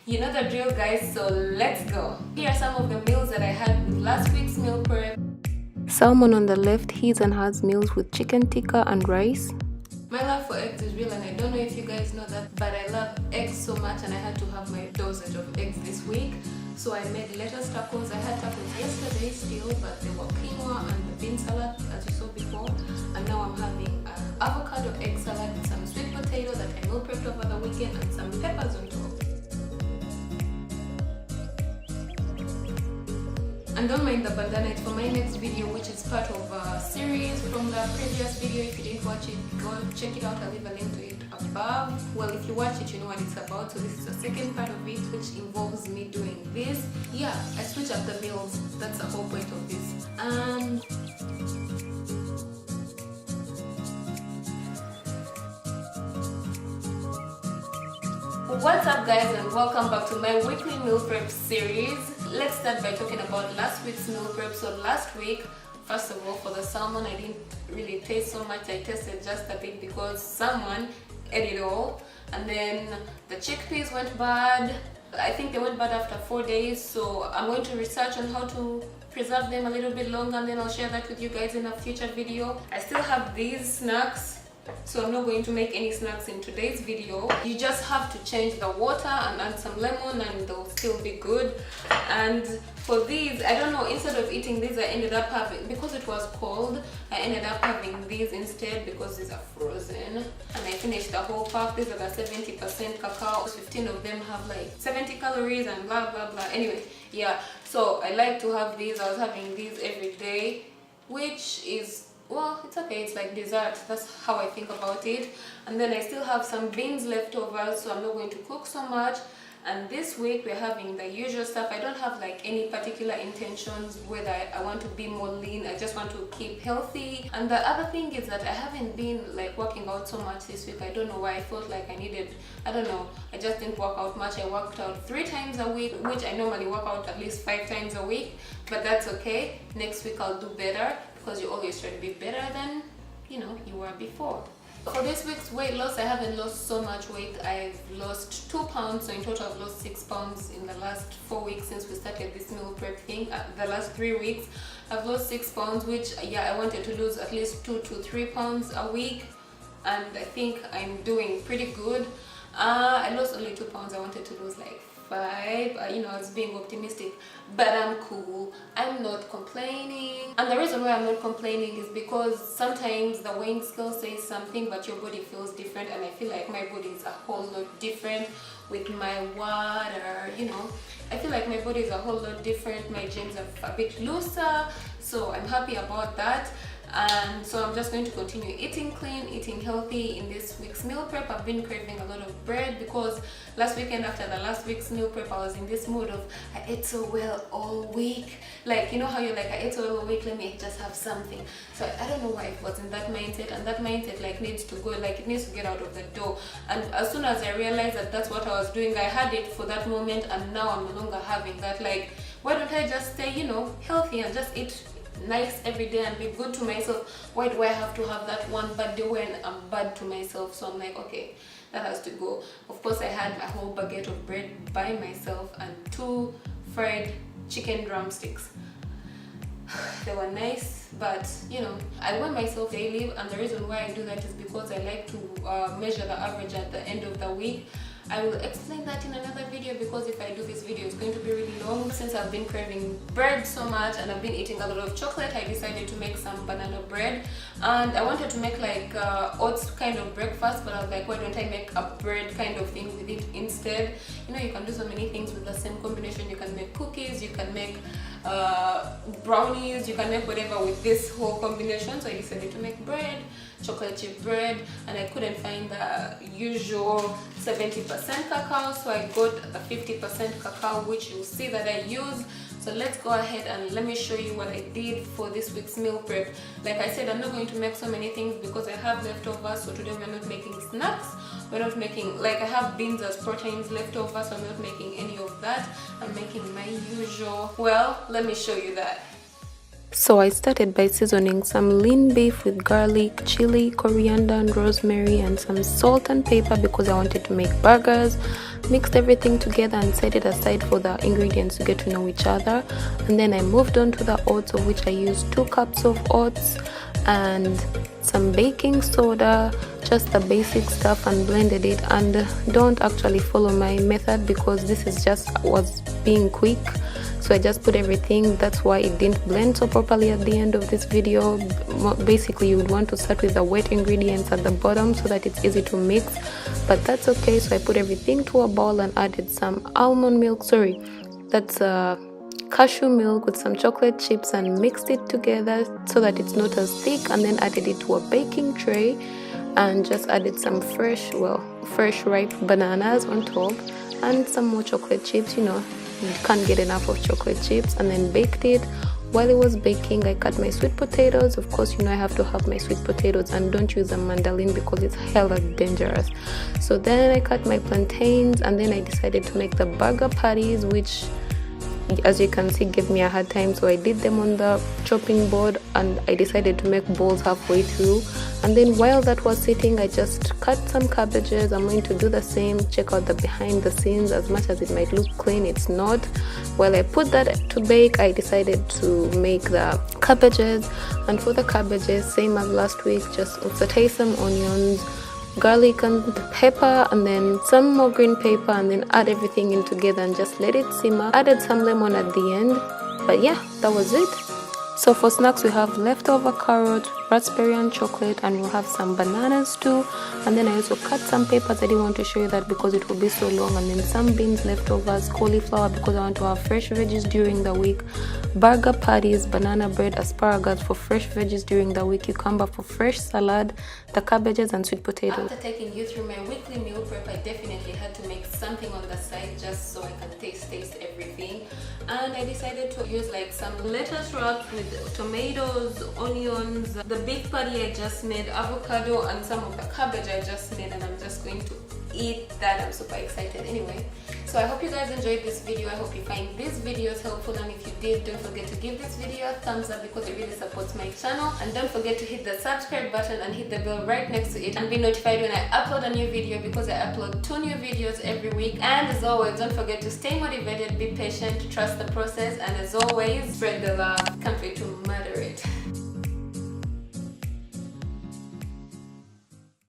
You know the drill, guys, so let's go. Here are some of the meals that I had with last week's meal prep. Salmon on the left, his and hers meals with chicken tikka and rice. My love for eggs is real, and I don't know if you guys know that, but I love eggs so much and I had to have my dosage of eggs this week. So I made lettuce tacos. I had tacos yesterday still, but they were quinoa and the bean salad as you saw before. And now I'm having an avocado egg salad with some sweet potato that I meal prepped over the weekend and some peppers on top. And don't mind the bandana, it's for my next video, which is part of a series from the previous video. If you didn't watch it, go check it out. I'll leave a link to it above. Well, if you watch it, you know what it's about. So this is the second part of it, which involves me doing this. Yeah, I switch up the meals. That's the whole point of this. And what's up, guys, and welcome back to my weekly meal prep series. Let's start by talking about last week's meal prep. So last week, first of all, for the salmon, I didn't really taste so much. I tasted just a bit because someone ate it all. And then the chickpeas went bad. I think they went bad after 4 days. So I'm going to research on how to preserve them a little bit longer, and then I'll share that with you guys in a future video. I still have these snacks, so I'm not going to make any snacks in today's video. You just have to change the water and add some lemon and they'll still be good. And for these, I don't know, instead of eating these, I ended up having, because it was cold, I ended up having these instead because these are frozen. And I finished the whole pack. These are the 70% cacao. 15 of them have like 70 calories and blah blah blah. Anyway, yeah, so I like to have these. I was having these every day, which is, well, it's okay, it's like dessert. That's how I think about it. And then I still have some beans left over, so I'm not going to cook so much. And this week we're having the usual stuff. I don't have like any particular intentions whether I want to be more lean. I just want to keep healthy. And the other thing is that I haven't been like working out so much this week. I don't know why. I felt like I needed, I don't know, I just didn't work out much. I worked out 3 times a week, which I normally work out at least 5 times a week, but that's okay. Next week I'll do better, because you always try to be better than, you know, you were before. For this week's weight loss, I haven't lost so much weight. I've lost 2 pounds, so in total I've lost 6 pounds in the last 4 weeks since we started this meal prep thing. The last 3 weeks I've lost 6 pounds, which, yeah, I wanted to lose at least 2 to 3 pounds a week, and I think I'm doing pretty good. I lost only 2 pounds. I wanted to lose like 5. You know, I was being optimistic, but I'm cool. I'm not complaining. And the reason why I'm not complaining is because sometimes the weighing scale says something but your body feels different, and I feel like my body is a whole lot different with my water, you know. I feel like my body is a whole lot different. My jeans are a bit looser, so I'm happy about that. And so I'm just going to continue eating clean, eating healthy in this week's meal prep. I've been craving a lot of bread because last weekend after the last week's meal prep, I was in this mood of I ate so well all week. Like, you know how you're like, I ate so well all week, let me just have something. So I don't know why it was in that mindset, and that mindset like needs to go, like it needs to get out of the door. And as soon as I realized that that's what I was doing, I had it for that moment, and now I'm no longer having that. Like, why don't I just stay, you know, healthy and just eat nice every day and be good to myself? Why do I have to have that one bad day when I'm bad to myself? So I'm like, okay, that has to go. Of course, I had a whole baguette of bread by myself and 2 fried chicken drumsticks. They were nice, but you know, I weigh myself daily, and the reason why I do that is because I like to measure the average at the end of the week. I will explain that in another video, because if I do this video it's going to be really long. Since I've been craving bread so much and I've been eating a lot of chocolate, I decided to make some banana bread. And I wanted to make like oats kind of breakfast, but I was like, why don't I make a bread kind of thing with it instead? You know, you can do so many things with the same combination. You can make cookies, you can make brownies, you can make whatever with this whole combination. So I decided to make bread, chocolate chip bread, and I couldn't find the usual 70% cacao, so I got the 50% cacao, which you'll see that I use. So let's go ahead and let me show you what I did for this week's meal prep. Like I said, I'm not going to make so many things because I have leftovers. So today we're not making snacks. We're not making, like, I have beans as proteins left over, so I'm not making any of that. I'm making my usual. Well, let me show you that. So I started by seasoning some lean beef with garlic, chili, coriander and rosemary and some salt and pepper because I wanted to make burgers. Mixed everything together and set it aside for the ingredients to get to know each other. And then I moved on to the oats, of which I used 2 cups of oats and some baking soda, just the basic stuff, and blended it. And don't actually follow my method because this is just was being quick, so I just put everything. That's why it didn't blend so properly at the end of this video. Basically you would want to start with the wet ingredients at the bottom so that it's easy to mix, but that's okay. So I put everything to a bowl and added some almond milk, that's cashew milk with some chocolate chips, and mixed it together so that it's not as thick, and then added it to a baking tray and just added some fresh ripe bananas on top and some more chocolate chips. You can't get enough of chocolate chips. And then baked it. While it was baking, I cut my sweet potatoes. Of course, I have to have my sweet potatoes, and don't use a mandolin because it's hella dangerous. So then I cut my plantains, and then I decided to make the burger patties, which, as you can see, gave me a hard time. So I did them on the chopping board, and I decided to make balls halfway through. And then while that was sitting, I just cut some cabbages. I'm going to do the same. Check out the behind the scenes. As much as it might look clean, it's not. While I put that to bake, I decided to make the cabbages. And for the cabbages, same as last week, just saute some onions, garlic and pepper, and then some more green pepper, and then add everything in together and just let it simmer. Added some lemon at the end, but yeah, that was it. So for snacks, we have leftover carrot, raspberry and chocolate, and we'll have some bananas too. And then I also cut some peppers. I didn't want to show you that because it will be so long. And then some beans, leftovers, cauliflower because I want to have fresh veggies during the week, burger patties, banana bread, asparagus for fresh veggies during the week, cucumber for fresh salad, the cabbages and sweet potatoes. After taking you through my weekly meal prep, I definitely had to make something on the side just so I can taste everything. And I decided to use like some lettuce wraps with tomatoes, onions, the beef patty I just made, avocado, and some of the cabbage I just made, and I'm just going to eat that. I'm super excited. Anyway, so I hope you guys enjoyed this video. I hope you find these videos helpful, and if you did, don't forget to give this video a thumbs up because it really supports my channel. And don't forget to hit the subscribe button and hit the bell right next to it and be notified when I upload a new video because I upload 2 new videos every week. And as always, don't forget to stay motivated, be patient, trust the process, and as always, spread the love. Can't wait to murder it.